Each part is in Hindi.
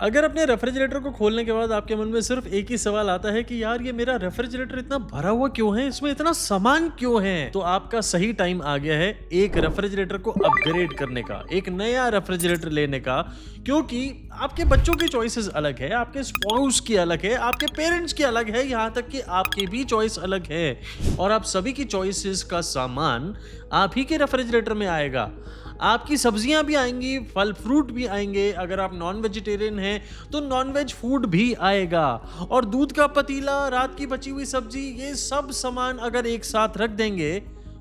अगर अपने रेफ्रिजरेटर को खोलने के बाद आपके मन में सिर्फ एक ही सवाल आता है कि यार ये मेरा रेफ्रिजरेटर इतना भरा हुआ क्यों है, इसमें इतना सामान क्यों है, तो आपका सही टाइम आ गया है एक रेफ्रिजरेटर को अपग्रेड करने का, एक नया रेफ्रिजरेटर लेने का। क्योंकि आपके बच्चों की चॉइसेस अलग है, आपके स्पाउस की अलग है, आपके पेरेंट्स की अलग है, यहाँ तक कि आपकी भी चॉइस अलग है। और आप सभी की चॉइसेस का सामान आप ही के रेफ्रिजरेटर में आएगा। आपकी सब्जियां भी आएंगी, फल फ्रूट भी आएंगे, अगर आप नॉन वेजिटेरियन हैं तो नॉन वेज फूड भी आएगा, और दूध का पतीला, रात की बची हुई सब्जी, ये सब सामान अगर एक साथ रख देंगे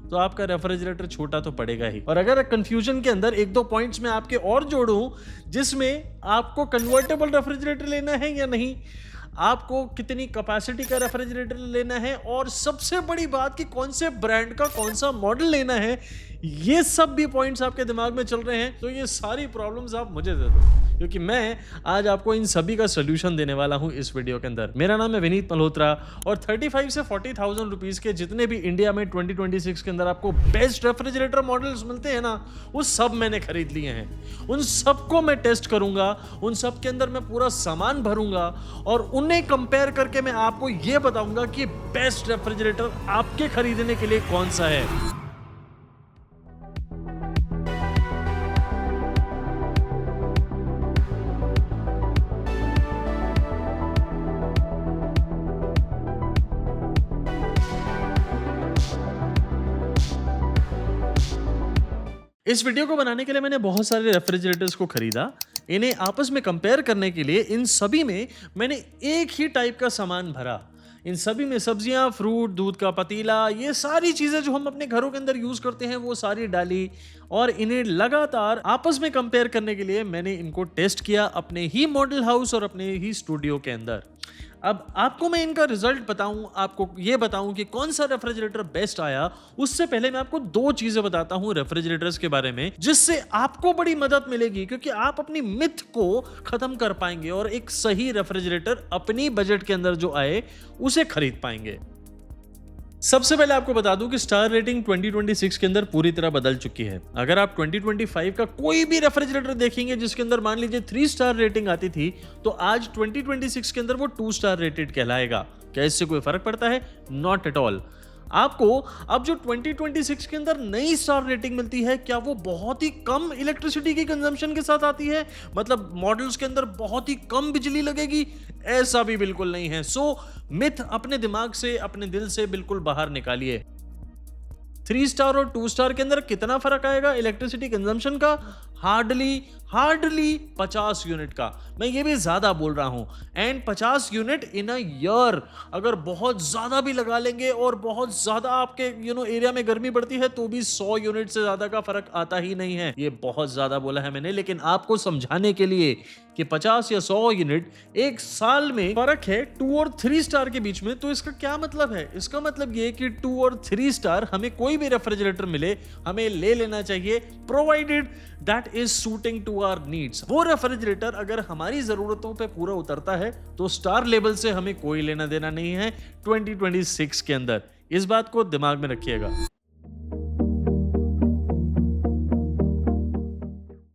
तो आपका रेफ्रिजरेटर छोटा तो पड़ेगा ही। और अगर कंफ्यूजन के अंदर एक दो पॉइंट्स में आपके और जोड़ूं, जिसमें आपको कन्वर्टेबल रेफ्रिजरेटर लेना है या नहीं, आपको कितनी कैपेसिटी का रेफ्रिजरेटर लेना है, और सबसे बड़ी बात कि कौन से ब्रांड का कौन सा मॉडल लेना है, ये सब भी पॉइंट्स आपके दिमाग में चल रहे हैं, तो ये सारी प्रॉब्लम्स आप मुझे दे दो, क्योंकि मैं आज आपको इन सभी का सोल्यूशन देने वाला हूं इस वीडियो के अंदर। मेरा नाम है विनीत मल्होत्रा, और 35 से 40,000 रुपीज के जितने भी इंडिया में 2026 के अंदर आपको बेस्ट रेफ्रिजरेटर मॉडल्स मिलते हैं ना, वो सब मैंने खरीद लिए हैं। उन सबको मैं टेस्ट करूंगा, उन सब के अंदर मैं पूरा सामान भरूंगा, और उन्हें कंपेयर करके मैं आपको ये बताऊंगा कि बेस्ट रेफ्रिजरेटर आपके खरीदने के लिए कौन सा है। इस वीडियो को बनाने के लिए मैंने बहुत सारे रेफ्रिजरेटर्स को खरीदा। इन्हें आपस में कंपेयर करने के लिए इन सभी में मैंने एक ही टाइप का सामान भरा। इन सभी में सब्जियां, फ्रूट, दूध का पतीला, ये सारी चीजें जो हम अपने घरों के अंदर यूज करते हैं वो सारी डाली, और इन्हें लगातार आपस में कंपेयर करने के लिए मैंने इनको टेस्ट किया अपने ही मॉडल हाउस और अपने ही स्टूडियो के अंदर। अब आपको मैं इनका रिजल्ट बताऊं, आपको ये बताऊं कि कौन सा रेफ्रिजरेटर बेस्ट आया, उससे पहले मैं आपको दो चीजें बताता हूं रेफ्रिजरेटर्स के बारे में, जिससे आपको बड़ी मदद मिलेगी, क्योंकि आप अपनी मिथ को खत्म कर पाएंगे और एक सही रेफ्रिजरेटर अपनी बजट के अंदर जो आए उसे खरीद पाएंगे। सबसे पहले आपको बता दूं कि स्टार रेटिंग 2026 के अंदर पूरी तरह बदल चुकी है। अगर आप 2025 का कोई भी रेफ्रिजरेटर देखेंगे जिसके अंदर मान लीजिए 3 स्टार रेटिंग आती थी, तो आज 2026 के अंदर वो 2 स्टार रेटेड कहलाएगा। क्या इससे कोई फर्क पड़ता है? Not at all. आपको अब जो 2026 के अंदर नई स्टार रेटिंग मिलती है, क्या वो बहुत ही कम इलेक्ट्रिसिटी की कंजम्पशन के साथ आती है, मतलब मॉडल्स के अंदर बहुत ही कम बिजली लगेगी? ऐसा भी बिल्कुल नहीं है। सो मिथ अपने दिमाग से, अपने दिल से बिल्कुल बाहर निकालिए। 3 स्टार और 2 स्टार के अंदर कितना फर्क आएगा इलेक्ट्रिसिटी कंजम्पशन का? हार्डली 50 यूनिट का। मैं ये भी ज्यादा बोल रहा हूं, and 50 unit in a year. अगर बहुत ज्यादा भी लगा लेंगे और बहुत ज्यादा आपके एरिया में गर्मी बढ़ती है, तो भी 100 यूनिट से ज्यादा का फर्क आता ही नहीं है। ये बहुत ज्यादा बोला है मैंने, लेकिन आपको समझाने के लिए कि 50 या 100 यूनिट एक साल में फर्क है 2 और 3 स्टार के बीच में, तो इसका क्या मतलब है? इसका मतलब ये कि 2 और 3 स्टार हमें कोई भी रेफ्रिजरेटर मिले, हमें ले लेना चाहिए, provided that is suiting to our needs. वो रेफ्रिजरेटर अगर हमारी जरूरतों पे पूरा उतरता है, तो स्टार लेवल से हमें कोई लेना देना नहीं है 2026 के अंदर। इस बात को दिमाग में रखिएगा।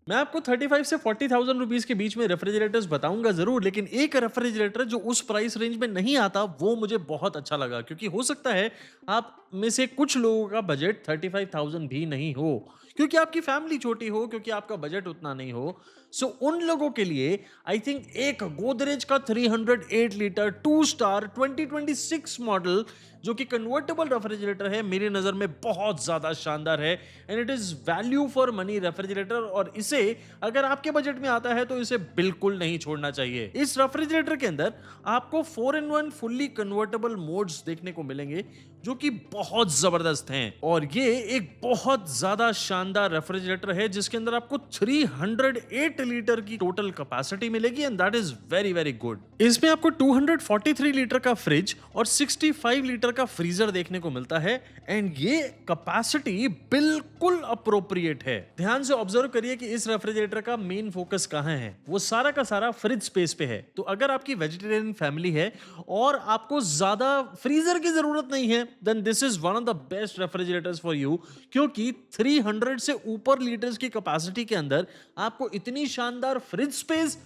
मैं आपको 35 से 40,000 रुपीज के बीच में रेफ्रिजरेटर्स बताऊंगा जरूर, लेकिन एक रेफ्रिजरेटर जो उस प्राइस रेंज में नहीं आता वो मुझे बहुत अच्छा लगा, क्योंकि हो सकता है आप में से कुछ लोगों का बजट 35,000 भी नहीं हो, क्योंकि आपकी फैमिली छोटी हो, क्योंकि आपका बजट उतना नहीं हो। सो उन लोगों के लिए आई थिंक एक गोदरेज का 308 लीटर 2 स्टार 2026 मॉडल जो कि कन्वर्टेबल रेफ्रिजरेटर है, मेरी नजर में बहुत ज्यादा शानदार है, and it is value for money refrigerator. और इसे अगर आपके बजट में आता है तो इसे बिल्कुल नहीं छोड़ना चाहिए। इस रेफ्रिजरेटर के अंदर आपको 4-in-1 फुल्ली कन्वर्टेबल मोड्स देखने को मिलेंगे, जो कि बहुत जबरदस्त हैं, और ये एक बहुत ज्यादा शानदार रेफ्रिजरेटर है जिसके अंदर आपको 308 लीटर की टोटल कैपेसिटी मिलेगी, and that is very very good. इसमें आपको 243 लीटर का फ्रिज और 65 लीटर का फ्रीजर देखने को मिलता है, एंड ये कैपेसिटी बिल्कुल अप्रोप्रिएट है। ध्यान से ऑब्जर्व करिए कि इस रेफ्रिजरेटर का मेन फोकस कहां है। वो सारा का सारा फ्रिज स्पेस पे है। तो अगर आपकी वेजिटेरियन फैमिली है और आपको ज्यादा फ्रीजर की जरूरत नहीं है, then this is one of the best refrigerators for you, क्योंकि 300 से ऊपर लीटर्स की कैपेसिटी के अंदर आपको इतनी शानदार फ्रिज स्पेस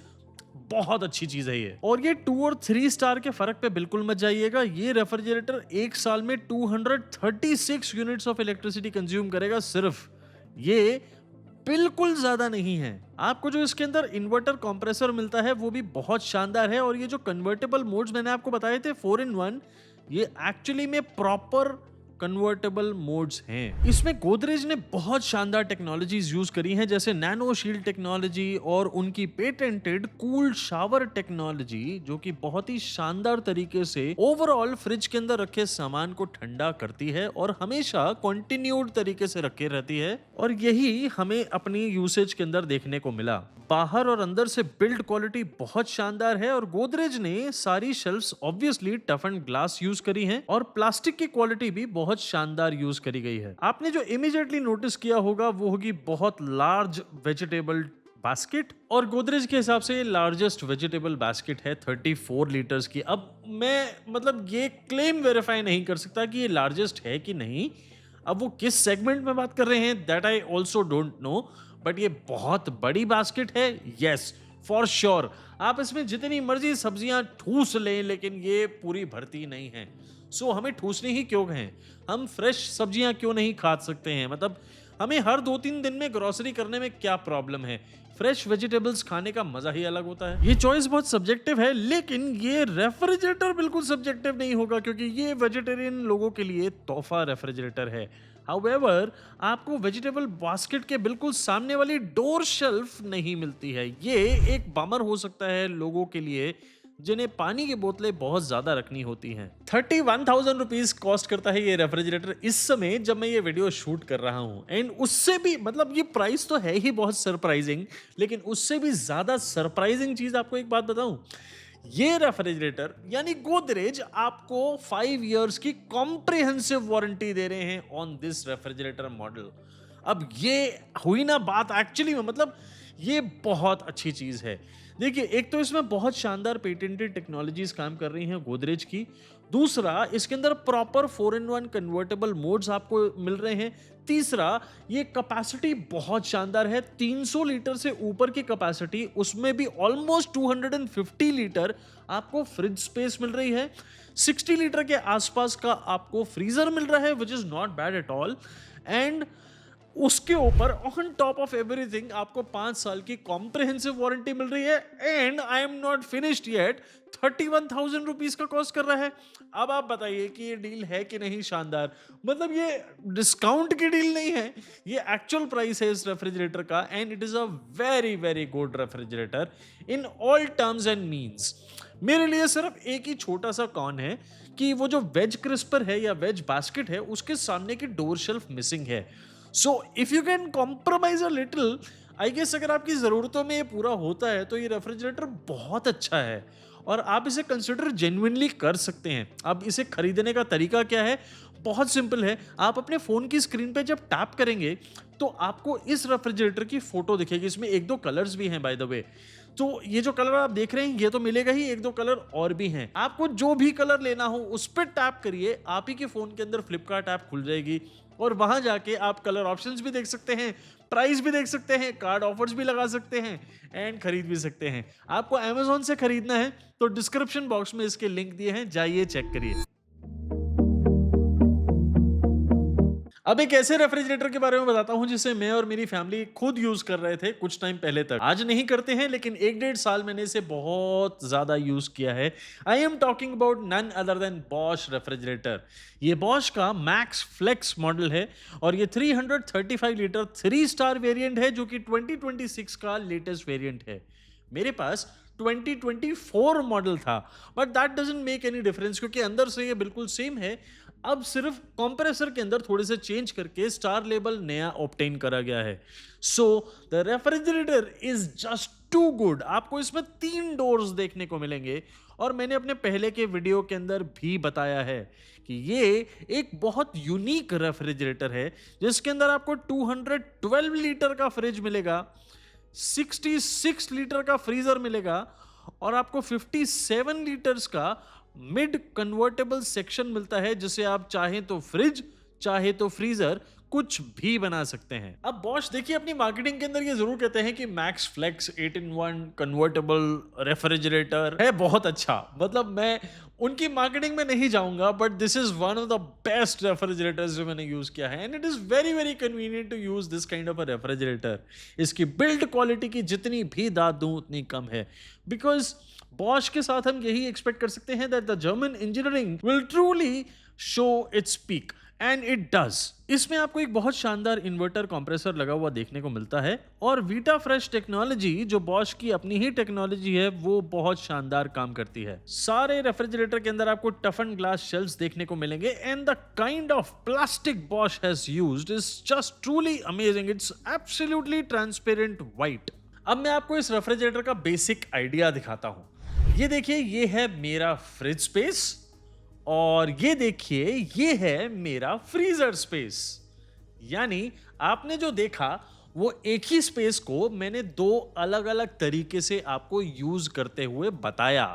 बहुत अच्छी चीज है ये। और ये 2 और 3 स्टार के फर्क पे बिल्कुल मत जाइएगा। ये रेफ्रिजरेटर एक साल में 236 यूनिट्स ऑफ इलेक्ट्रिसिटी कंज्यूम करेगा सिर्फ। ये बिल्कुल ज्यादा नहीं है। आपको जो इसके अंदर इन्वर्टर कंप्रेसर मिलता है वो भी बहुत शानदार है। और ये जो कन्वर्टेबल मोड्स मैंने आपको बताए थे 4 in 1, ये एक्चुअली में प्रॉपर कन्वर्टेबल मोड्स हैं। इसमें गोदरेज ने बहुत शानदार टेक्नोलॉजीज यूज करी हैं, जैसे नैनो शील्ड टेक्नोलॉजी और उनकी पेटेंटेड कूल्ड शावर टेक्नोलॉजी, जो कि बहुत ही शानदार तरीके से ओवरऑल फ्रिज के अंदर रखे सामान को ठंडा करती है और हमेशा कंटिन्यूड तरीके से रखे रहती है। और यही हमें अपनी यूसेज के अंदर देखने को मिला। बाहर और अंदर से बिल्ड क्वालिटी बहुत शानदार है और गोदरेज ने सारी shelves obviously tough and glass use करी हैं और प्लास्टिक की क्वालिटी भी बहुत शानदार यूज करी गई है। आपने जो इमीडिएटली नोटिस किया होगा वो होगी बहुत लार्ज वेजिटेबल बास्केट। और गोदरेज के हिसाब से ये लार्जेस्ट वेजिटेबल बास्केट है 34 लीटर्स की। अब मैं मतलब ये क्लेम वेरीफाई नहीं कर सकता कि ये लार्जेस्ट है कि नहीं। अब वो किस सेगमेंट में बात कर रहे हैं that I also don't know, but ये बहुत बड़ी बास्केट है। यस फॉर श्योर आप इसमें जितनी मर्जी सब्जियां ठूस लें, लेकिन ये पूरी भरती नहीं है। सो हमें ठूसनी ही क्यों है? हम फ्रेश सब्जियां क्यों नहीं खा सकते हैं? मतलब हमें हर 2-3 दिन में ग्रोसरी करने में क्या प्रॉब्लम है? फ्रेश वेजिटेबल्स खाने का मजा ही अलग होता है। ये चॉइस बहुत सब्जेक्टिव है, लेकिन ये रेफ्रिजरेटर बिल्कुल सब्जेक्टिव नहीं होगा, क्योंकि ये वेजिटेरियन लोगों के लिए तोहफा रेफ्रिजरेटर है। हाउएवर आपको वेजिटेबल बास्केट के बिल्कुल सामने वाली डोर शेल्फ नहीं मिलती है। ये एक बमर हो सकता है लोगों के लिए जिन्हें पानी की बोतलें बहुत ज्यादा रखनी होती हैं। 31,000 रुपीज कॉस्ट करता है ये रेफ्रिजरेटर इस समय जब मैं ये वीडियो शूट कर रहा हूं। एंड उससे भी मतलब ये प्राइस तो है ही बहुत सरप्राइजिंग, लेकिन उससे भी ज्यादा सरप्राइजिंग चीज आपको एक बात बताऊं, ये रेफ्रिजरेटर यानी गोदरेज आपको 5 इयर्स की कॉम्प्रिहेंसिव वारंटी दे रहे हैं ऑन दिस रेफ्रिजरेटर मॉडल। अब ये हुई ना बात एक्चुअली में, मतलब ये बहुत अच्छी चीज है। देखिए, एक तो इसमें बहुत शानदार पेटेंटेड टेक्नोलॉजीज काम कर रही हैं गोदरेज की। दूसरा, इसके अंदर प्रॉपर 4 in 1 कन्वर्टेबल मोड्स आपको मिल रहे हैं। तीसरा, ये कैपेसिटी बहुत शानदार है, 300 लीटर से ऊपर की कैपेसिटी, उसमें भी ऑलमोस्ट 250 लीटर आपको फ्रिज स्पेस मिल रही है। 60 लीटर के आसपास का आपको फ्रीजर मिल रहा है, which is not bad at all. And उसके ऊपर ऑन टॉप ऑफ एवरीथिंग आपको 5 साल की कॉम्प्रिहेंसिव वारंटी मिल रही है। And I am not finished yet, 31,000 rupees का कॉस्ट कर रहा है। अब आप बताइए कि ये डील है कि नहीं शानदार? मतलब ये डिस्काउंट की डील नहीं है, ये एक्चुअल प्राइस है इस रेफ्रिजरेटर का। And it is a very very good refrigerator in all terms and means. मेरे लिए सिर्फ एक ही छोटा सा कॉन है कि वो जो वेज क्रिस्पर है या वेज बास्केट है उसके सामने की डोर शेल्फ मिसिंग है। So if you can compromise a little, I guess अगर आपकी जरूरतों में ये पूरा होता है तो ये रेफ्रिजरेटर बहुत अच्छा है और आप इसे कंसिडर जेन्युइनली कर सकते हैं। अब इसे खरीदने का तरीका क्या है? बहुत सिंपल है। आप अपने फोन की स्क्रीन पे जब टैप करेंगे तो आपको इस रेफ्रिजरेटर की फोटो दिखेगी। इसमें 1-2 कलर्स भी हैं बाय द वे। तो ये जो कलर आप देख रहे हैं ये तो मिलेगा ही, 1-2 कलर और भी हैं। आपको जो भी कलर लेना हो उस पर टैप करिए, आप ही के फोन के अंदर फ्लिपकार्ट ऐप खुल जाएगी और वहां जाके आप कलर ऑप्शंस भी देख सकते हैं, प्राइस भी देख सकते हैं, कार्ड ऑफर्स भी लगा सकते हैं एंड खरीद भी सकते हैं। आपको अमेज़न से खरीदना है तो डिस्क्रिप्शन बॉक्स में इसके लिंक दिए हैं, जाइए चेक करिए। अब एक ऐसे रेफ्रिजरेटर के बारे में बताता हूं जिसे मैं और मेरी फैमिली खुद यूज कर रहे थे कुछ टाइम पहले तक। आज नहीं करते हैं, लेकिन 1-1.5 साल मैंने इसे बहुत ज्यादा यूज किया है। I am talking about none other than Bosch refrigerator. ये बॉश का मैक्स फ्लेक्स मॉडल है और ये 335 लीटर 3 स्टार वेरिएंट है, जो कि 2026 का लेटेस्ट वेरिएंट है। मेरे पास 2024 मॉडल था, but that doesn't make any difference क्योंकि अंदर से ये बिल्कुल सेम है। अब सिर्फ कंप्रेसर के अंदर थोड़े से चेंज करके स्टार लेबल नया ऑब्टेन करा गया है। So the refrigerator is just too good. आपको इसमें 3 डोर्स देखने को मिलेंगे और मैंने अपने पहले के वीडियो के अंदर भी बताया है कि ये एक बहुत यूनिक रेफ्रिजरेटर है जिसके अंदर आपको 212 लीटर का फ्रिज मिलेगा, 66 लीटर का फ्रीजर मिलेगा और आपको 57 लीटर्स का मिड कन्वर्टेबल सेक्शन मिलता है, जिसे आप चाहें तो फ्रिज चाहे तो फ्रीजर कुछ भी बना सकते हैं। अब बॉश देखिए अपनी मार्केटिंग के अंदर ये जरूर कहते हैं कि max flex 8-in-1 convertible refrigerator है, बहुत अच्छा। मतलब मैं उनकी मार्केटिंग में नहीं जाऊंगा, but this is one of the best refrigerators जो मैंने यूज किया है, and it is very very convenient to use this kind of a refrigerator. इसकी बिल्ड क्वालिटी की जितनी भी दाद दूं उतनी कम है, बिकॉज बॉश के साथ हम यही एक्सपेक्ट कर सकते हैं that the German engineering will truly show its peak, and it does. इसमें आपको एक बहुत शानदार इन्वर्टर कंप्रेसर लगा हुआ देखने को मिलता है, और वीटा फ्रेश टेक्नोलॉजी जो बॉश की अपनी ही टेक्नोलॉजी है वो बहुत शानदार काम करती है। सारे रेफ्रिजरेटर के अंदर आपको टफन ग्लास शेल्व्स देखने को मिलेंगे, and the kind of plastic Bosch has used is just truly amazing. It's absolutely transparent white. अब मैं आपको इस रेफ्रिजरेटर का बेसिक आइडिया दिखाता हूं। ये देखिए, ये है मेरा फ्रिज स्पेस, और ये देखिए ये है मेरा फ्रीजर स्पेस। यानी आपने जो देखा वो एक ही स्पेस को मैंने दो अलग अलग तरीके से आपको यूज करते हुए बताया।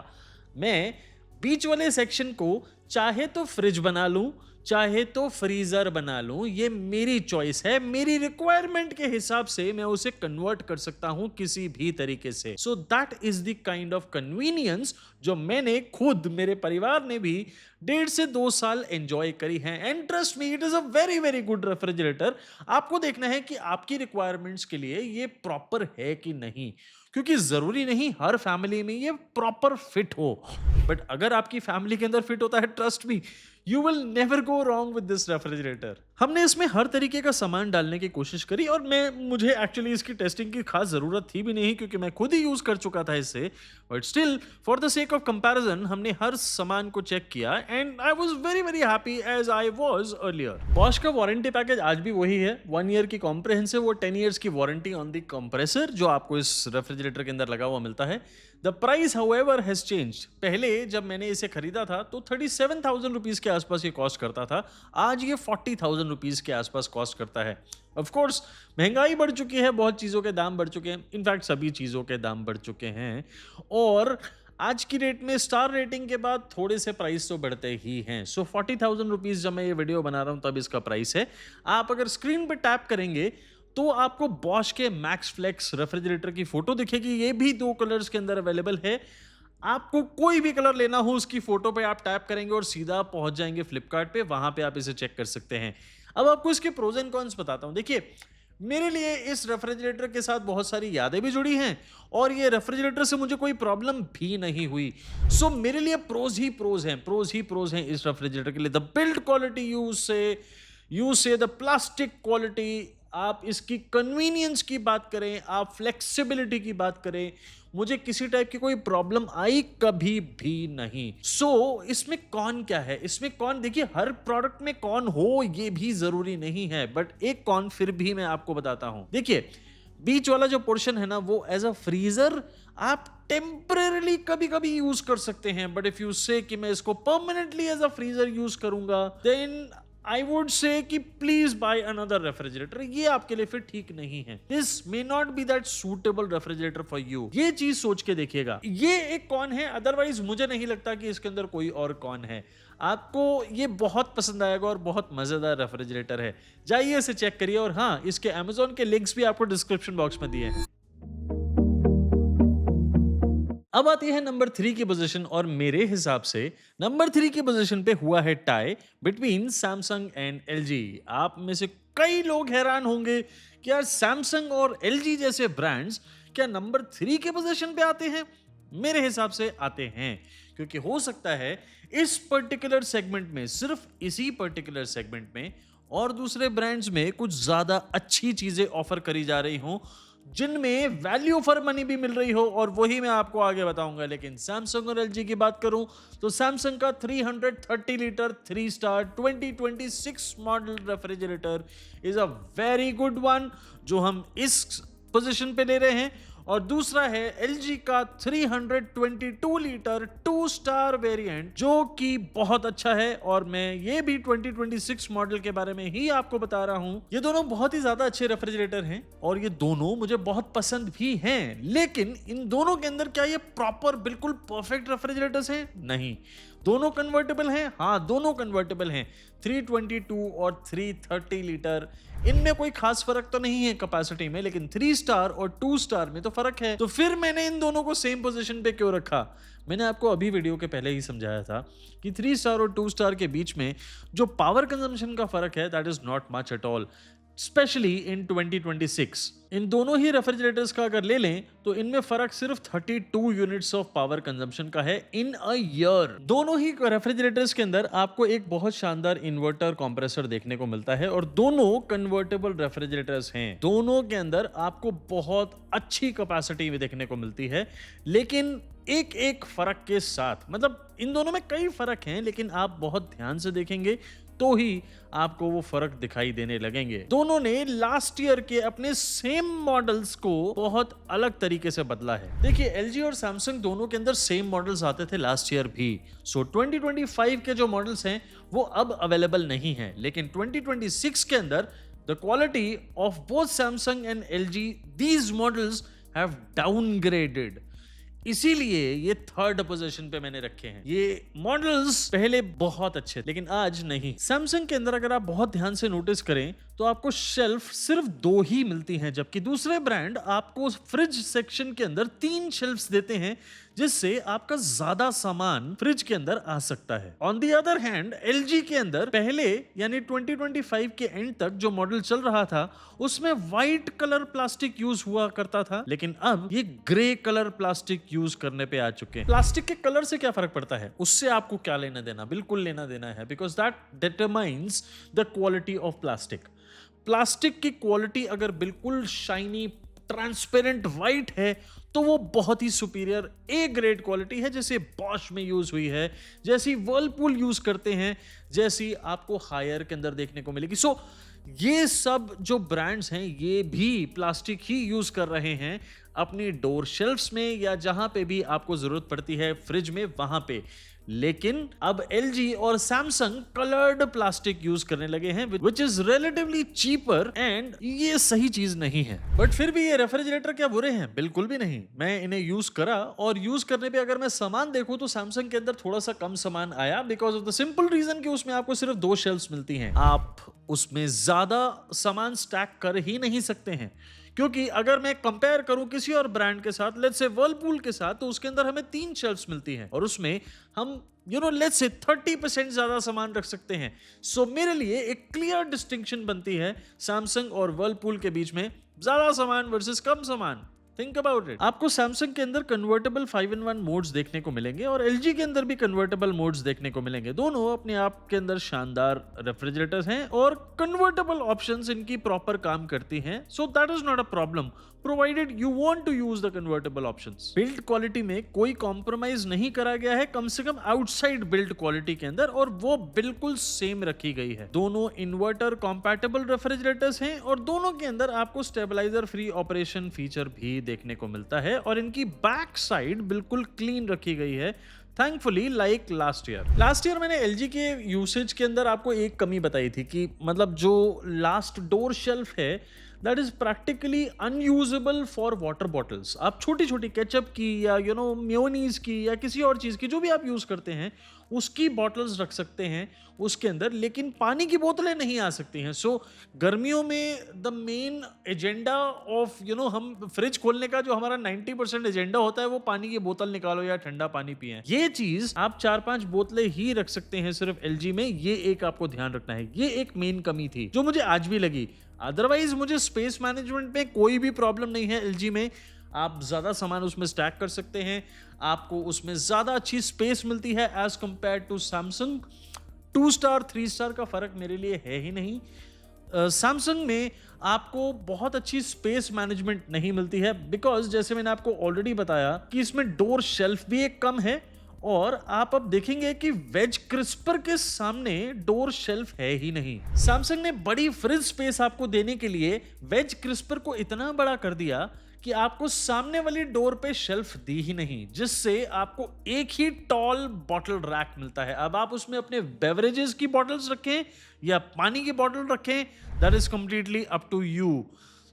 मैं बीच वाले सेक्शन को चाहे तो फ्रिज बना लूं, चाहे तो फ्रीजर बना लूं, ये मेरी चॉइस है। मेरी रिक्वायरमेंट के हिसाब से मैं उसे कन्वर्ट कर सकता हूं किसी भी तरीके से। सो that is the kind of convenience जो मैंने खुद, मेरे परिवार ने भी 1.5 से 2 साल एंजॉय करी है। And trust me, it is a very very good refrigerator. आपको देखना है कि आपकी रिक्वायरमेंट्स के लिए ये प्रॉपर है कि नहीं, क्योंकि जरूरी नहीं हर फैमिली में ये प्रॉपर फिट हो, बट अगर आपकी फैमिली के अंदर फिट होता है, trust me, you will never go wrong with this refrigerator. हमने इसमें हर तरीके का सामान डालने की कोशिश करी, और मुझे एक्चुअली इसकी टेस्टिंग की खास जरूरत थी भी नहीं, क्योंकि मैं खुद ही यूज कर चुका था इससे। But still, for the sake of comparison, हमने हर सामान को चेक किया, and I was very very happy as I was earlier. Bosch का वारंटी पैकेज आज भी वही है, 1 ईयर की कॉम्प्रिहेंसिव और 10 ईयर्स की वारंटी ऑन द कंप्रेसर जो आपको इस रेफ्रिजरेटर के अंदर लगा हुआ मिलता है। The price however has changed. पहले जब मैंने इसे खरीदा था तो 37,000 रुपीज के आसपास ये कॉस्ट करता था, आज ये 40,000 रुपीज के आसपास कॉस्ट करता है। ऑफ कोर्स महंगाई बढ़ चुकी है, बहुत चीज़ों के दाम बढ़ चुके हैं, इनफैक्ट सभी चीज़ों के दाम बढ़ चुके हैं, और आज की रेट में स्टार रेटिंग के बाद थोड़े से प्राइस तो बढ़ते ही हैं। सो 40,000 रुपीज जब मैं ये वीडियो बना रहा हूँ तब इसका प्राइस है। आप अगर स्क्रीन पे टैप करेंगे तो आपको बॉश के मैक्स फ्लेक्स रेफ्रिजरेटर की फोटो दिखेगी। ये भी 2 कलर्स के अंदर अवेलेबल है। आपको कोई भी कलर लेना हो उसकी फोटो पे आप टैप करेंगे और सीधा पहुंच जाएंगे फ्लिपकार्ट पे, वहां पे आप इसे चेक कर सकते हैं। अब आपको इसके प्रोज एंड कॉन्स बताता हूं। देखिए, मेरे लिए इस रेफ्रिजरेटर के साथ बहुत सारी यादें भी जुड़ी हैं, और ये रेफ्रिजरेटर से मुझे कोई प्रॉब्लम भी नहीं हुई। सो मेरे लिए प्रोज ही प्रोज हैं इस रेफ्रिजरेटर के लिए। द बिल्ड क्वालिटी यूज से द प्लास्टिक क्वालिटी, आप इसकी कन्वीनियंस की बात करें, आप फ्लेक्सिबिलिटी की बात करें, मुझे किसी टाइप की कोई प्रॉब्लम आई कभी भी नहीं। सो इसमें कौन क्या है, इसमें कौन, देखिए हर प्रोडक्ट में कौन हो ये भी जरूरी नहीं है, बट एक कौन फिर भी मैं आपको बताता हूं। देखिए, बीच वाला जो पोर्शन है ना, वो एज अ फ्रीजर आप टेम्परेली कभी कभी यूज कर सकते हैं, बट इफ यू से कि मैं इसको permanently as a freezer use करूंगा, देन आई वुड से कि प्लीज बाय अनदर रेफ्रिजरेटर। ये आपके लिए फिर ठीक नहीं है। This may not be that suitable refrigerator for you. ये चीज सोच के देखिएगा। ये एक कौन है, अदरवाइज मुझे नहीं लगता कि इसके अंदर कोई और कौन है। आपको ये बहुत पसंद आएगा और बहुत मजेदार रेफ्रिजरेटर है। जाइए इसे चेक करिए, और हाँ, इसके अमेजोन के लिंक्स भी आपको डिस्क्रिप्शन बॉक्स में दिए हैं। अब आती है नंबर 3 की पोजीशन, और मेरे हिसाब से नंबर 3 की पोजीशन पे हुआ है tie between Samsung and LG. आप में से कई लोग हैरान होंगे कि यार सैमसंग और एलजी जैसे ब्रांड्स क्या नंबर 3 के पोजीशन पे आते हैं? मेरे हिसाब से आते हैं, क्योंकि हो सकता है इस पर्टिकुलर सेगमेंट में, सिर्फ इसी पर्टिकुलर सेगमेंट में और दूसरे ब्रांड्स में कुछ ज्यादा अच्छी चीजें ऑफर करी जा रही हों, जिनमें वैल्यू फॉर मनी भी मिल रही हो, और वही मैं आपको आगे बताऊंगा। लेकिन सैमसंग और एलजी की बात करूं तो सैमसंग का 330 litre 3 star 2026 model refrigerator is a very good one, जो हम इस पोजीशन पे ले रहे हैं। और दूसरा है एलजी का 322 लीटर 2 स्टार वेरिएंट, जो कि बहुत अच्छा है, और मैं ये भी 2026 मॉडल के बारे में ही आपको बता रहा हूं। ये दोनों बहुत ही ज्यादा अच्छे रेफ्रिजरेटर हैं, और ये दोनों मुझे बहुत पसंद भी हैं। लेकिन इन दोनों के अंदर क्या ये प्रॉपर बिल्कुल परफेक्ट रेफ्रिजरेटर्स हैं? नहीं। दोनों कन्वर्टेबल हैं, हाँ दोनों कन्वर्टेबल हैं, 322 और 330 लीटर। इनमें कोई खास फर्क तो नहीं है कैपेसिटी में, लेकिन 3 स्टार और 2 स्टार में तो फर्क है। तो फिर मैंने इन दोनों को सेम पोजीशन पे क्यों रखा? मैंने आपको अभी वीडियो के पहले ही समझाया था कि 3 स्टार और 2 स्टार के बीच में जो पावर कंजम्पशन का फर्क है, that is not much at all, specially in 2026। इन दोनों ही रेफ्रिजरेटर्स का अगर ले लें तो इनमें फर्क सिर्फ 32 यूनिट्स ऑफ पावर कंजम्पशन का है इन अ ईयर। दोनों ही रेफ्रिजरेटर्स के अंदर आपको एक बहुत शानदार इन्वर्टर कंप्रेसर देखने को मिलता है और दोनों कन्वर्टेबल रेफ्रिजरेटर्स हैं। दोनों के अंदर आपको बहुत अच्छी कैपेसिटी भी देखने को मिलती है, लेकिन एक एक फर्क के साथ। मतलब इन दोनों में कई फर्क हैं, लेकिन आप बहुत ध्यान से देखेंगे तो ही आपको वो फर्क दिखाई देने लगेंगे। दोनों ने लास्ट ईयर के अपने सेम मॉडल्स को बहुत अलग तरीके से बदला है। देखिए एलजी और सैमसंग दोनों के अंदर सेम मॉडल्स आते थे लास्ट ईयर भी। सो 2025 के जो मॉडल्स हैं वो अब अवेलेबल नहीं हैं, लेकिन 2026 के अंदर the quality of both Samsung and LG, these models have downgraded. इसीलिए ये थर्ड पोजीशन पे मैंने रखे हैं। ये मॉडल्स पहले बहुत अच्छे थे, लेकिन आज नहीं। सैमसंग के अंदर अगर आप बहुत ध्यान से नोटिस करें तो आपको शेल्फ सिर्फ 2 ही मिलती हैं, जबकि दूसरे ब्रांड आपको फ्रिज सेक्शन के अंदर 3 शेल्फ्स देते हैं, जिससे आपका ज्यादा सामान फ्रिज के अंदर आ सकता है। On the other hand LG के अंदर पहले यानी 2025 के एंड तक जो मॉडल चल रहा था उसमें व्हाइट कलर प्लास्टिक यूज हुआ करता था, लेकिन अब ये ग्रे कलर प्लास्टिक यूज करने पे आ चुके हैं। प्लास्टिक के कलर से क्या फर्क पड़ता है? उससे आपको क्या लेना देना? बिल्कुल लेना देना है, because that determines the quality of plastic. Plastic की क्वालिटी अगर बिल्कुल शाइनी ट्रांसपेरेंट व्हाइट है तो वो बहुत ही सुपीरियर ए ग्रेड क्वालिटी है, जैसे बॉश में यूज हुई है, जैसी वर्लपूल यूज करते हैं, जैसी आपको हायर के अंदर देखने को मिलेगी। सो ये सब जो ब्रांड्स हैं ये भी प्लास्टिक ही यूज कर रहे हैं अपनी डोर शेल्फ्स में या जहां पे भी आपको जरूरत पड़ती है फ्रिज में वहां पे। लेकिन अब एलजी और सैमसंग कलर्ड प्लास्टिक यूज करने लगे हैं, which is relatively cheaper, and ये सही चीज नहीं है। बट फिर भी ये रेफ्रिजरेटर क्या बुरे हैं? बिल्कुल भी नहीं। मैं इन्हें यूज करा और यूज करने पे अगर मैं सामान देखूं तो सैमसंग के अंदर थोड़ा सा कम सामान आया, because of the simple reason कि उसमें आपको सिर्फ 2 शेल्फ्स मिलती हैं। आप उसमें ज्यादा सामान स्टैक कर ही नहीं सकते हैं, क्योंकि अगर मैं कंपेयर करूं किसी और ब्रांड के साथ, लेट्स से वर्लपूल के साथ, तो उसके अंदर हमें 3 शेल्फ्स मिलती हैं और उसमें हम लेट्स से 30% ज्यादा सामान रख सकते हैं। सो मेरे लिए एक क्लियर डिस्टिंक्शन बनती है सैमसंग और वर्लपूल के बीच में, ज्यादा सामान वर्सेस कम सामान। Think about it. आपको सैमसंग के अंदर कन्वर्टेबल 5-in-1 मोड्स देखने को मिलेंगे और एलजी के अंदर भी कन्वर्टेबल मोड्स देखने को मिलेंगे। दोनों अपने आप के अंदर शानदार रेफ्रिजरेटर्स हैं और कन्वर्टेबल ऑप्शंस इनकी प्रॉपर काम करती हैं। So that is not a problem, provided you want to use the convertible options. Build quality में कोई कॉम्प्रोमाइज नहीं करा गया है, कम से कम आउटसाइड बिल्ड क्वालिटी के अंदर, और वो बिल्कुल सेम रखी गई है। दोनों इन्वर्टर कॉम्पैटिबल रेफ्रिजरेटर्स हैं और दोनों के अंदर आपको स्टेबलाइजर फ्री ऑपरेशन फीचर भी देखने को मिलता है और इनकी बैक साइड बिल्कुल क्लीन रखी गई है, थैंकफुली, लाइक लास्ट ईयर मैंने एलजी के यूसेज के अंदर आपको एक कमी बताई थी कि मतलब जो लास्ट डोर शेल्फ है that is practically unusable for water bottles. आप छोटी छोटी केचप की या मेयोनीज की या किसी और चीज़ की जो भी आप यूज़ करते हैं उसकी बॉटल्स रख सकते हैं उसके अंदर, लेकिन पानी की बोतलें नहीं आ सकती हैं। सो गर्मियों में द मेन एजेंडा ऑफ हम फ्रिज खोलने का जो हमारा 90% एजेंडा होता है वो पानी की बोतल निकालो या ठंडा पानी पिए। ये चीज आप 4-5 बोतलें ही रख सकते हैं सिर्फ एलजी में, ये एक आपको ध्यान रखना है। ये एक मेन कमी थी जो मुझे आज भी लगी। अदरवाइज मुझे स्पेस मैनेजमेंट में कोई भी प्रॉब्लम नहीं है। एलजी में आप ज्यादा सामान उसमें स्टैक कर सकते हैं, आपको उसमें ज्यादा अच्छी स्पेस मिलती है as compare to Samsung. 2 star 3 star का फर्क मेरे लिए है ही नहीं। सैमसंग में आपको बहुत अच्छी स्पेस मैनेजमेंट नहीं मिलती है, बिकॉज जैसे मैंने आपको ऑलरेडी बताया कि इसमें डोर शेल्फ भी एक कम है और आप अब देखेंगे कि वेज क्रिस्पर के सामने डोर शेल्फ है ही नहीं। सैमसंग ने बड़ी फ्रिज स्पेस आपको देने के लिए वेज क्रिस्पर को इतना बड़ा कर दिया कि आपको सामने वाली डोर पे शेल्फ दी ही नहीं, जिससे आपको एक ही टॉल बॉटल रैक मिलता है। अब आप उसमें अपने बेवरेजेस की बॉटल्स रखें या पानी की बॉटल रखें, that is completely up to you.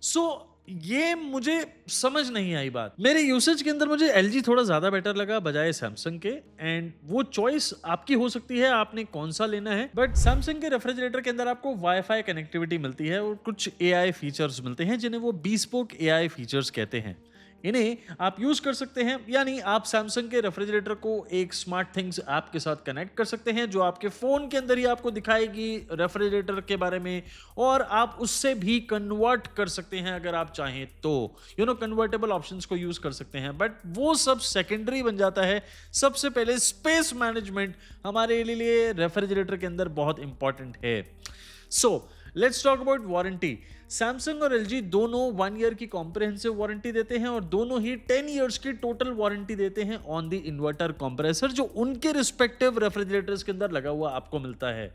So ये मुझे समझ नहीं आई बात। मेरे यूसेज के अंदर मुझे एलजी थोड़ा ज़्यादा बेटर लगा बजाय सैमसंग के, एंड वो चॉइस आपकी हो सकती है, आपने कौन-सा लेना है। बट सैमसंग के रेफ्रिजरेटर के अंदर आपको वाई-फाई कनेक्टिविटी मिलती है और कुछ एआई फीचर्स मिलते हैं जिन्हें वो bespoke एआई फीचर्स कहते हैं। इन्हें आप यूज़ कर सकते हैं, यानी आप सैमसंग के रेफ्रिजरेटर को एक स्मार्ट थिंग्स ऐप के साथ कनेक्ट कर सकते हैं जो आपके फ़ोन के अंदर ही आपको दिखाएगी रेफ्रिजरेटर के बारे में, और आप उससे भी कन्वर्ट कर सकते हैं अगर आप चाहें तो। कन्वर्टेबल ऑप्शंस को यूज़ कर सकते हैं, बट वो सब सेकेंडरी बन जाता है। सबसे पहले स्पेस मैनेजमेंट हमारे लिए रेफ्रिजरेटर के अंदर बहुत इंपॉर्टेंट है। So let's talk about warranty. Samsung और एलजी दोनों 1 ईयर की कॉम्प्रिहेंसिव वारंटी देते हैं और दोनों ही 10 इयर्स की टोटल वारंटी देते हैं ऑन द इन्वर्टर कंप्रेसर, जो उनके रिस्पेक्टिव रेफ्रिजरेटर्स के अंदर लगा हुआ आपको मिलता है।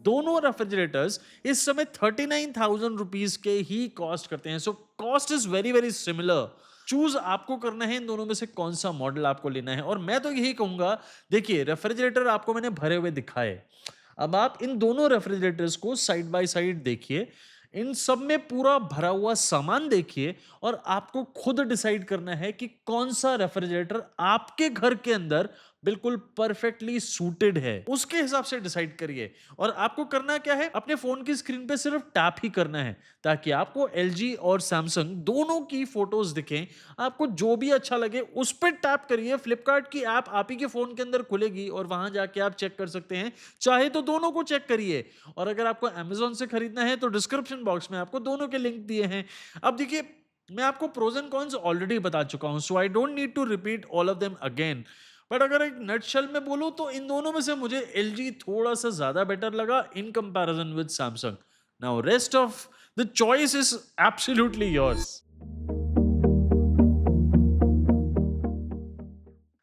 दोनों रेफ्रिजरेटर्स इस समय 39,000 रुपीज के ही कॉस्ट करते हैं। So cost is very very similar. Choose आपको करना है इन दोनों में से कौन सा मॉडल आपको लेना है। और मैं तो यही कहूंगा, देखिए रेफ्रिजरेटर आपको मैंने भरे हुए दिखाए, अब आप इन दोनों रेफ्रिजरेटर्स को साइड बाय साइड देखिए, इन सब में पूरा भरा हुआ सामान देखिए, और आपको खुद डिसाइड करना है कि कौन सा रेफ्रिजरेटर आपके घर के अंदर बिल्कुल परफेक्टली सूटेड है। उसके हिसाब से डिसाइड करिए। और आपको करना क्या है, अपने फोन की स्क्रीन पे सिर्फ टैप ही करना है ताकि आपको एलजी और सैमसंग दोनों की फोटोज दिखें। आपको जो भी अच्छा लगे उस पर टैप करिए। फ्लिपकार्ट की ऐप आप ही के फोन के अंदर खुलेगी और वहां जाके आप चेक कर सकते हैं। चाहे तो दोनों को चेक करिए। और अगर आपको अमेजोन से खरीदना है तो डिस्क्रिप्शन बॉक्स में आपको दोनों के लिंक दिए हैं। अब देखिए, मैं आपको प्रोज एंड कॉन्स ऑलरेडी बता चुका हूं, so I don't need to repeat all of them again. But अगर एक नटशेल में बोलूं तो इन दोनों में से मुझे एलजी थोड़ा सा ज्यादा बेटर लगा in comparison with Samsung. Now rest of the choice is absolutely yours.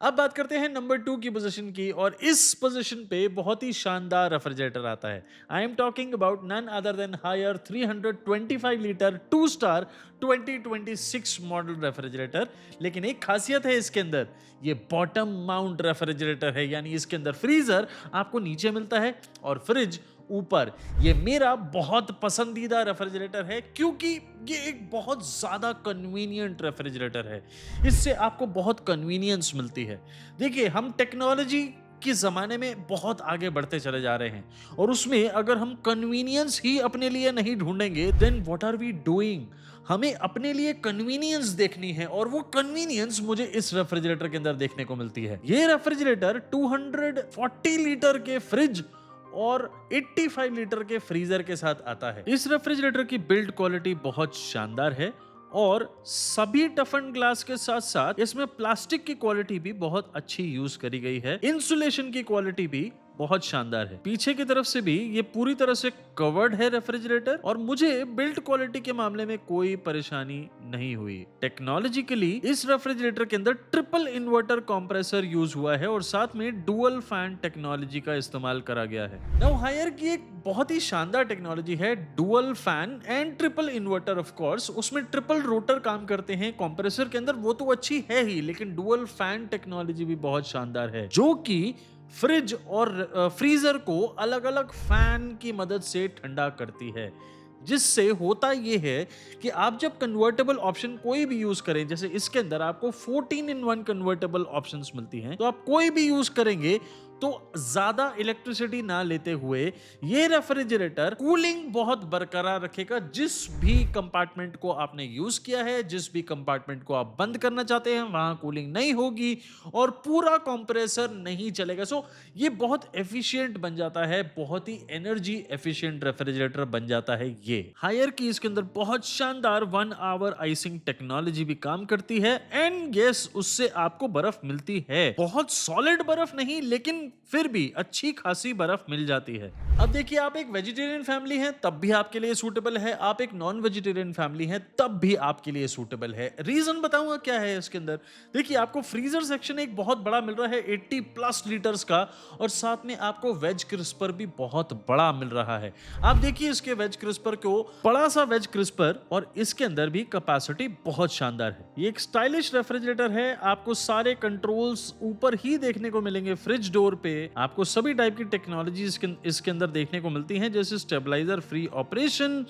अब बात करते हैं नंबर 2 की पोजीशन की, और इस पोजीशन पे बहुत ही शानदार रेफ्रिजरेटर आता है। I am talking about none other than Haier 325 litre 2 star 2026 model refrigerator. लेकिन एक खासियत है इसके अंदर, ये बॉटम माउंट रेफ्रिजरेटर है, यानी इसके अंदर फ्रीजर आपको नीचे मिलता है और फ्रिज ऊपर। ये मेरा बहुत पसंदीदा रेफ्रिजरेटर है क्योंकि ये एक बहुत ज्यादा कन्वीनियंट रेफ्रिजरेटर है। इससे आपको बहुत कन्वीनियंस मिलती है। देखिए, हम टेक्नोलॉजी के जमाने में बहुत आगे बढ़ते चले जा रहे हैं, और उसमें अगर हम कन्वीनियंस ही अपने लिए नहीं ढूंढेंगे, then what are we doing. हमें अपने लिए कन्वीनियंस देखनी है, और वो कन्वीनियंस मुझे इस रेफ्रिजरेटर के अंदर देखने को मिलती है। ये रेफ्रिजरेटर 240 लीटर के फ्रिज और 85 लीटर के फ्रीजर के साथ आता है। इस रेफ्रिजरेटर की बिल्ड क्वालिटी बहुत शानदार है, और सभी टफन ग्लास के साथ साथ इसमें प्लास्टिक की क्वालिटी भी बहुत अच्छी यूज करी गई है। इंसुलेशन की क्वालिटी भी बहुत शानदार है। पीछे की तरफ से भी ये पूरी तरह से कवर्ड है रेफ्रिजरेटर, और मुझे बिल्ड क्वालिटी के मामले में कोई परेशानी नहीं हुई। टेक्नोलॉजिकली इस रेफ्रिजरेटर के अंदर ट्रिपल इन्वर्टर कंप्रेसर यूज हुआ है, और साथ में डुअल फैन टेक्नोलॉजी का इस्तेमाल करा गया है। नाउ हायर की एक बहुत ही शानदार टेक्नोलॉजी है dual fan and triple inverter. Of course उसमें ट्रिपल रोटर काम करते हैं कंप्रेसर के अंदर, वो तो अच्छी है ही, लेकिन डुअल फैन टेक्नोलॉजी भी बहुत शानदार है, जो कि फ्रिज और फ्रीजर को अलग अलग फैन की मदद से ठंडा करती है। जिससे होता यह है कि आप जब कन्वर्टेबल ऑप्शन कोई भी यूज करें, जैसे इसके अंदर आपको 14 in 1 कन्वर्टेबल ऑप्शंस मिलती हैं, तो आप कोई भी यूज करेंगे तो ज्यादा इलेक्ट्रिसिटी ना लेते हुए ये रेफ्रिजरेटर कूलिंग बहुत बरकरार रखेगा। जिस भी कंपार्टमेंट को आपने यूज किया है, जिस भी कंपार्टमेंट को आप बंद करना चाहते हैं, वहां कूलिंग नहीं होगी और पूरा कंप्रेसर नहीं चलेगा। सो ये बहुत एफिशिएंट बन जाता है, बहुत ही एनर्जी एफिशिएंट रेफ्रिजरेटर बन जाता है। ये हायर की इसके अंदर बहुत शानदार 1 hour आइसिंग टेक्नोलॉजी भी काम करती है, एंड यस उससे आपको बर्फ मिलती है। बहुत सॉलिड बर्फ नहीं, लेकिन फिर भी अच्छी खासी बर्फ मिल जाती है। अब देखिए, आप एक वेजिटेरियन फैमिली हैं तब भी आपके लिए सूटेबल है, आप एक नॉन वेजिटेरियन फैमिली हैं तब भी आपके लिए सूटेबल है। रीजन बताऊंगा क्या है इसके अंदर। देखिए, आपको फ्रीजर सेक्शन एक बहुत बड़ा मिल रहा है 80+ लीटर्स का, और साथ में आपको वेज क्रिस्पर भी बहुत बड़ा मिल रहा है। आप देखिए इसके वेज क्रिस्पर को, बड़ा सा वेज क्रिस्पर, और इसके अंदर भी कैपेसिटी बहुत शानदार है। ये एक स्टाइलिश रेफ्रिजरेटर है। आपको सारे कंट्रोल्स ऊपर ही देखने को मिलेंगे। फ्रिज डोर पे आपको सभी टाइप की टेक्नोलॉजी इसके अंदर देखने को मिलती हैं, जैसे स्टेबलाइजर फ्री ऑपरेशन,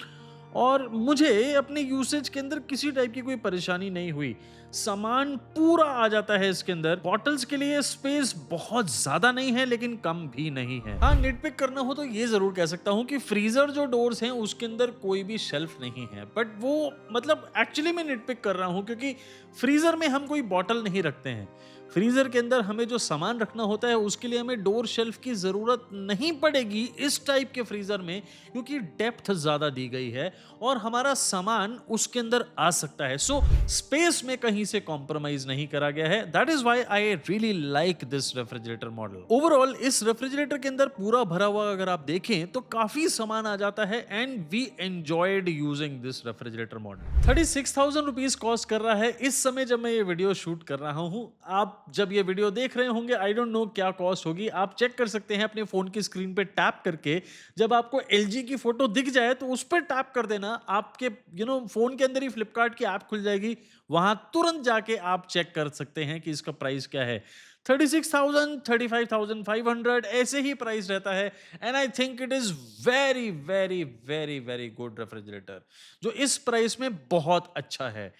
और मुझे अपने यूसेज के अंदर किसी टाइप की कोई परेशानी नहीं हुई। सामान पूरा आ जाता है इसके अंदर। बॉटल्स के लिए स्पेस बहुत ज्यादा नहीं है लेकिन कम भी नहीं है। हाँ, निटपिक करना हो तो ये जरूर कह सकता हूँ कि फ्रीजर जो डोर्स हैं उसके अंदर कोई भी शेल्फ नहीं है, बट वो मतलब एक्चुअली मैं निटपिक कर रहा हूँ क्योंकि फ्रीजर में हम कोई बॉटल नहीं रखते हैं। फ्रीजर के अंदर हमें जो सामान रखना होता है उसके लिए हमें डोर शेल्फ की जरूरत नहीं पड़ेगी इस टाइप के फ्रीजर में, क्योंकि डेप्थ ज्यादा दी गई है और हमारा सामान उसके अंदर आ सकता है। सो स्पेस में कहीं से कॉम्प्रोमाइज नहीं करा गया है। That is why I really like this refrigerator model. Overall इस रेफ्रिजरेटर के अंदर पूरा भरा हुआ अगर आप देखें तो काफी सामान आ जाता है and we enjoyed using this refrigerator model. 36,000 rupees cost कर रहा है इस समय जब मैं ये वीडियो शूट कर रहा हूं। आप जब ये वीडियो देख रहे होंगे आई डोंट नो क्या कॉस्ट होगी, आप चेक कर सकते हैं अपने फोन की स्क्रीन पे टैप करके। जब आपको LG की फोटो दिख जाए तो उस पर टैप कर देना, आपके फोन के अंदर ही फ्लिपकार्ट की ऐप खुल जाएगी, वहां तुरंत जाके आप चेक कर सकते हैं कि इसका प्राइस क्या है। 36,000, 35,500 ऐसे ही प्राइस रहता है and I think it is very very very very good refrigerator जो इस प्राइस में बहुत अच्छा है।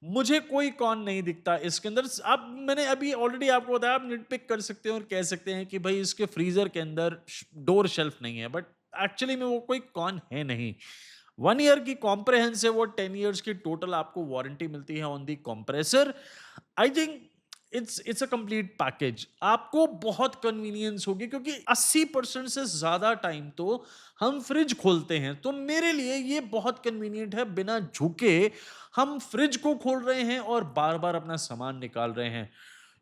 मुझे कोई कॉन नहीं दिखता इसके अंदर। अब मैंने अभी ऑलरेडी आपको बताया, आप निटपिक कर सकते हैं और कह सकते हैं कि भाई इसके फ्रीजर के अंदर डोर शेल्फ नहीं है, बट एक्चुअली में वो कोई कॉन है नहीं। 1 ईयर की कॉम्प्रहेंसिव और 10 ईयर्स की टोटल आपको वारंटी मिलती है on the compressor. I think it's a complete package. आपको बहुत कन्वीनियंस होगी क्योंकि 80% से ज्यादा टाइम तो हम फ्रिज खोलते हैं, तो मेरे लिए ये बहुत कन्वीनियंट है। बिना झुके हम फ्रिज को खोल रहे हैं और बार बार अपना सामान निकाल रहे हैं।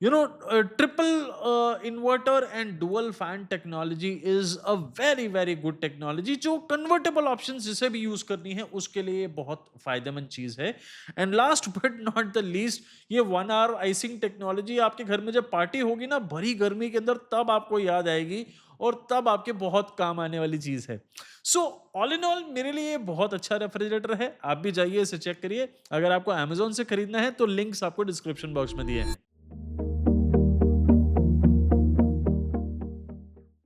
Triple inverter and dual fan technology is a very very good technology. जो कन्वर्टेबल ऑप्शन जिसे भी यूज करनी है उसके लिए बहुत फायदेमंद चीज है। And last but not the least, ये 1 आवर आइसिंग टेक्नोलॉजी आपके घर में जब पार्टी होगी ना भरी गर्मी के अंदर, तब आपको याद आएगी और तब आपके बहुत काम आने वाली चीज है। सो ऑल इन ऑल मेरे लिए बहुत अच्छा रेफ्रिजरेटर है। आप भी जाइए इसे चेक करिए। अगर आपको अमेजोन से खरीदना है तो लिंक्स आपको डिस्क्रिप्शन बॉक्स में दिए हैं।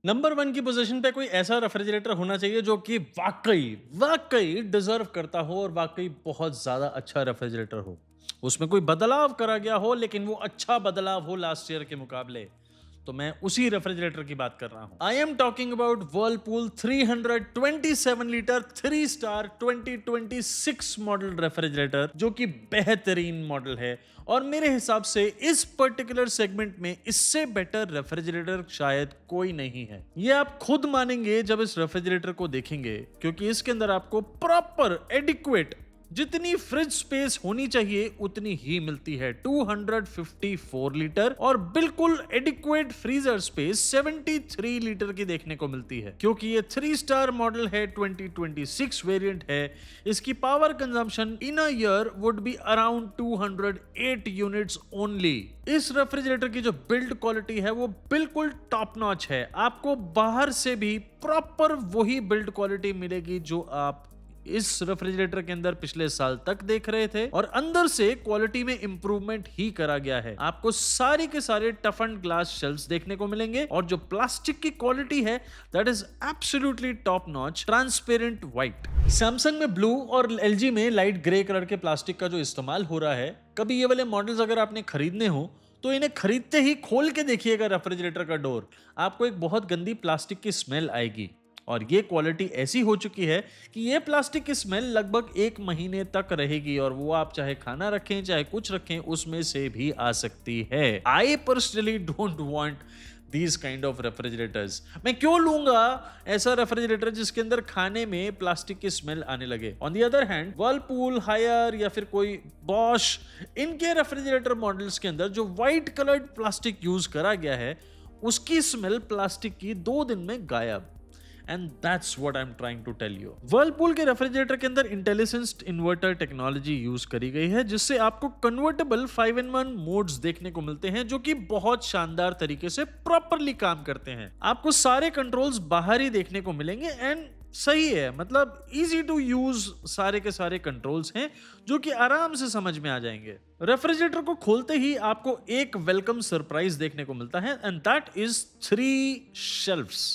नंबर 1 की पोजीशन पे कोई ऐसा रेफ्रिजरेटर होना चाहिए जो कि वाकई वाकई डिजर्व करता हो और वाकई बहुत ज्यादा अच्छा रेफ्रिजरेटर हो। उसमें कोई बदलाव करा गया हो लेकिन वो अच्छा बदलाव हो लास्ट ईयर के मुकाबले। तो मैं उसी रेफ्रिजरेटर की बात कर रहा हूं। आई am talking about Whirlpool 327 litre 3 star 2026 model refrigerator, जो कि बेहतरीन मॉडल है और मेरे हिसाब से इस पर्टिकुलर सेगमेंट में इससे बेटर रेफ्रिजरेटर शायद कोई नहीं है। ये आप खुद मानेंगे जब इस रेफ्रिजरेटर को देखेंगे, क्योंकि इसके अंदर आपको प्रॉपर एडिक्वेट जितनी फ्रिज स्पेस होनी चाहिए उतनी ही मिलती है। 254 लीटर और बिल्कुल एडिक्वेट फ्रीजर स्पेस 73 लीटर की देखने को मिलती है। क्योंकि ये 3 स्टार मॉडल है, 2026 वेरिएंट है, इसकी power consumption in a year would be around 208 units only. इस रेफ्रिजरेटर की जो बिल्ड क्वालिटी है वो बिल्कुल टॉप नॉच है। आपको बाहर से भी प्रॉपर वही बिल्ड क्वालिटी मिलेगी जो आप इस रेफ्रिजरेटर के अंदर पिछले साल तक देख रहे थे, और अंदर से क्वालिटी में इंप्रूवमेंट ही करा गया है। आपको सारे के सारे टफ एंड ग्लास शेल्व्स देखने को मिलेंगे और जो प्लास्टिक की क्वालिटी है that is absolutely top notch, transparent white. Samsung में ब्लू और LG में लाइट ग्रे कलर के प्लास्टिक का जो इस्तेमाल हो रहा है, कभी ये वाले मॉडल्स अगर आपने खरीदने हो तो इन्हें खरीदते ही खोल के देखिएगा रेफ्रिजरेटर का डोर, आपको एक बहुत गंदी प्लास्टिक की स्मेल आएगी। और ये क्वालिटी ऐसी हो चुकी है कि ये प्लास्टिक की स्मेल लगभग 1 महीने तक रहेगी, और वो आप चाहे खाना रखें चाहे कुछ रखें उसमें से भी आ सकती है। I personally don't want these kind of refrigerators। मैं क्यों लूंगा ऐसा रेफ्रिजरेटर जिसके अंदर खाने में प्लास्टिक की स्मेल आने लगे। On the other hand Whirlpool, Haier या फिर कोई बॉश, इनके रेफ्रिजरेटर मॉडल्स के अंदर जो व्हाइट कलर्ड प्लास्टिक यूज करा गया है उसकी स्मेल प्लास्टिक की 2 दिन में गायब। And that's what I'm trying to tell you। Whirlpool के रेफ्रिजरेटर के अंदर इंटेलिजेंट इन्वर्टर टेक्नोलॉजी यूज करी गई है, जिससे आपको कन्वर्टेबल 5-in-1 मोड्स देखने को मिलते हैं जो कि बहुत शानदार तरीके से प्रॉपरली काम करते हैं। आपको सारे कंट्रोल्स बाहर ही देखने को मिलेंगे एंड सही है, मतलब इजी टू यूज सारे के सारे कंट्रोल्स हैं जो कि आराम से समझ में आ जाएंगे। रेफ्रिजरेटर को खोलते ही आपको एक वेलकम सरप्राइज देखने को मिलता है एंड दैट इज 3 शेल्फ्स।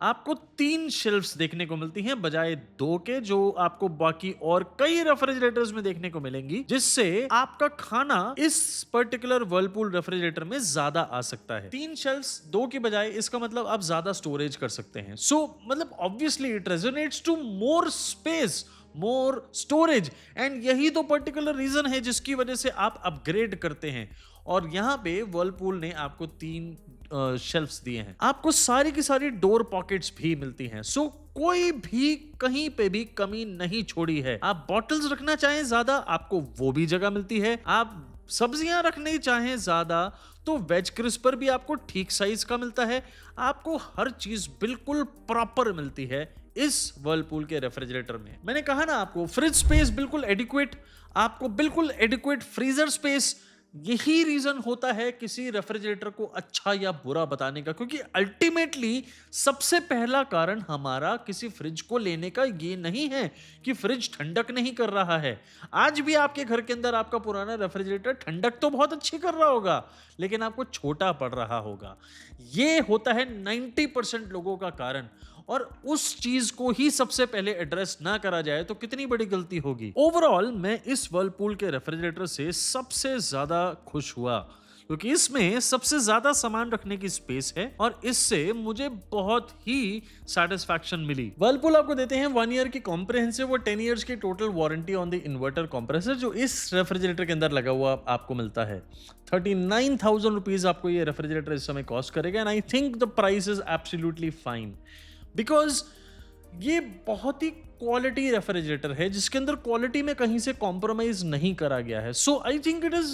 आपको 3 शेल्फ्स देखने को मिलती हैं बजाय 2 के, जो आपको बाकी और कई रेफ्रिजरेटर्स में देखने को मिलेंगी, जिससे आपका खाना इस पर्टिकुलर वर्लपूल रेफ्रिजरेटर में ज्यादा आ सकता है। 3 शेल्फ्स 2 की बजाय, इसका मतलब आप ज्यादा स्टोरेज कर सकते हैं। सो मतलब obviously it resonates to more space, more storage, and यही तो पर्टिकुलर रीजन है जिसकी वजह से आप अपग्रेड करते हैं। और यहां पे वर्लपूल ने आपको 3 शेल्फ्स दिए हैं। आपको सारी की सारी डोर पॉकेट्स भी मिलती हैं। सो कोई भी कहीं पे भी कमी नहीं छोड़ी है। आप बॉटल्स रखना चाहें ज्यादा, आपको वो भी जगह मिलती है। आप सब्जियां रखनी चाहें ज्यादा, तो वेज क्रिस्पर भी आपको ठीक साइज का मिलता है। आपको हर चीज बिल्कुल प्रॉपर मिलती है इस वर्लपूल के रेफ्रिजरेटर में। मैंने कहा ना आपको, फ्रिज स्पेस बिल्कुल एडिक्वेट, आपको बिल्कुल एडिक्वेट फ्रीजर स्पेस। यही रीजन होता है किसी रेफ्रिजरेटर को अच्छा या बुरा बताने का, क्योंकि अल्टीमेटली सबसे पहला कारण हमारा किसी फ्रिज को लेने का ये नहीं है कि फ्रिज ठंडक नहीं कर रहा है। आज भी आपके घर के अंदर आपका पुराना रेफ्रिजरेटर ठंडक तो बहुत अच्छी कर रहा होगा, लेकिन आपको छोटा पड़ रहा होगा। ये होता है 90% लोगों का कारण, और उस चीज को ही सबसे पहले एड्रेस ना करा जाए तो कितनी बड़ी गलती होगी। ओवरऑल मैं इस वर्लपूल के रेफ्रिजरेटर से सबसे ज्यादा खुश हुआ, क्योंकि इसमें सबसे ज्यादा सामान रखने की स्पेस है और इससे मुझे बहुत ही सेटिस्फैक्शन मिली। वर्लपूल आपको देते हैं 1 ईयर की कॉम्प्रिहेंसिव और 10 ईयर्स की total warranty on the inverter compressor, जो इस रेफ्रिजरेटर के अंदर लगा हुआ आपको मिलता है। 39,000 रुपीज आपको ये रेफ्रिजरेटर इस समय कॉस्ट करेगा, and I think the price is absolutely fine, because ये बहुत ही क्वालिटी रेफ्रिजरेटर है जिसके अंदर क्वालिटी में कहीं से कॉम्प्रोमाइज नहीं करा गया है। So I think it is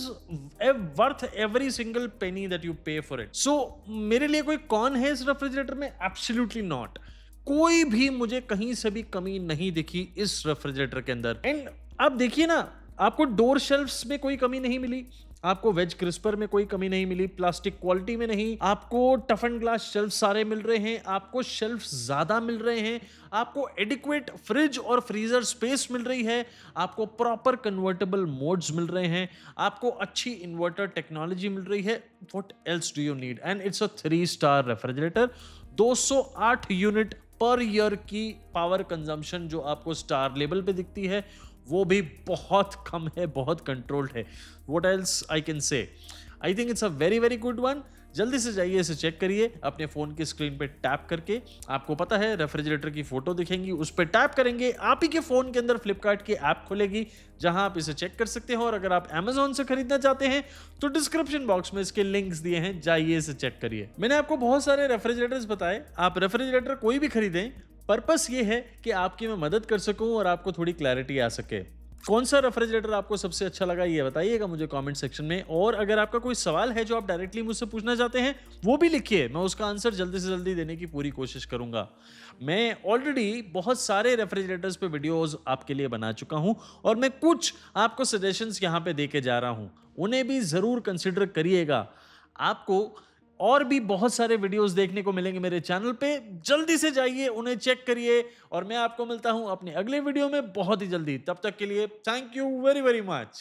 worth every single penny that you pay for it. So मेरे लिए कोई कौन है इस रेफ्रिजरेटर में? Absolutely not. कोई भी मुझे कहीं से भी कमी नहीं दिखी इस रेफ्रिजरेटर के अंदर। एंड आप देखिए ना, आपको डोर शेल्फ्स में कोई कमी नहीं मिली, आपको वेज क्रिस्पर में कोई कमी नहीं मिली, प्लास्टिक क्वालिटी में नहीं, आपको टफ एंड ग्लास शेल्फ सारे मिल रहे हैं, आपको शेल्फ ज्यादा मिल रहे हैं, आपको एडिक्वेट फ्रिज और फ्रीजर स्पेस मिल रही है, आपको प्रॉपर कन्वर्टेबल मोड्स मिल रहे हैं, आपको अच्छी इन्वर्टर टेक्नोलॉजी मिल रही है। What else do you need? And it's a 3 star refrigerator. 208 unit per year की पावर कंजम्पशन जो आपको स्टार लेवल पे दिखती है, वो भी बहुत कम है, बहुत कंट्रोल्ड है। What else I can say? I think it's a very very good one. जल्दी से जाइए, इसे चेक करिए अपने फोन की स्क्रीन पे टैप करके। आपको पता है रेफ्रिजरेटर की फोटो दिखेंगी, उस पर टैप करेंगे, आप ही के फोन के अंदर फ्लिपकार्ट की ऐप खुलेगी जहां आप इसे चेक कर सकते हो। और अगर आप Amazon से खरीदना चाहते हैं तो डिस्क्रिप्शन बॉक्स में इसके लिंक्स दिए हैं, जाइए इसे चेक करिए। मैंने आपको बहुत सारे रेफ्रिजरेटर्स बताए। आप रेफ्रिजरेटर कोई भी खरीदें, पर्पस ये है कि आपकी मैं मदद कर सकूं और आपको थोड़ी क्लैरिटी आ सके। कौन सा रेफ्रिजरेटर आपको सबसे अच्छा लगा ये बताइएगा मुझे कमेंट सेक्शन में। और अगर आपका कोई सवाल है जो आप डायरेक्टली मुझसे पूछना चाहते हैं, वो भी लिखिए, मैं उसका आंसर जल्दी से जल्दी देने की पूरी कोशिश करूंगा। मैं ऑलरेडी बहुत सारे रेफ्रिजरेटर्स पे वीडियोस आपके लिए बना चुका हूं, और मैं कुछ आपको सजेशंस यहां पे देके जा रहा हूं, उन्हें भी जरूर कंसिडर करिएगा। आपको और भी बहुत सारे वीडियोस देखने को मिलेंगे मेरे चैनल पे, जल्दी से जाइए उन्हें चेक करिए। और मैं आपको मिलता हूं अपने अगले वीडियो में बहुत ही जल्दी। तब तक के लिए thank you very very much.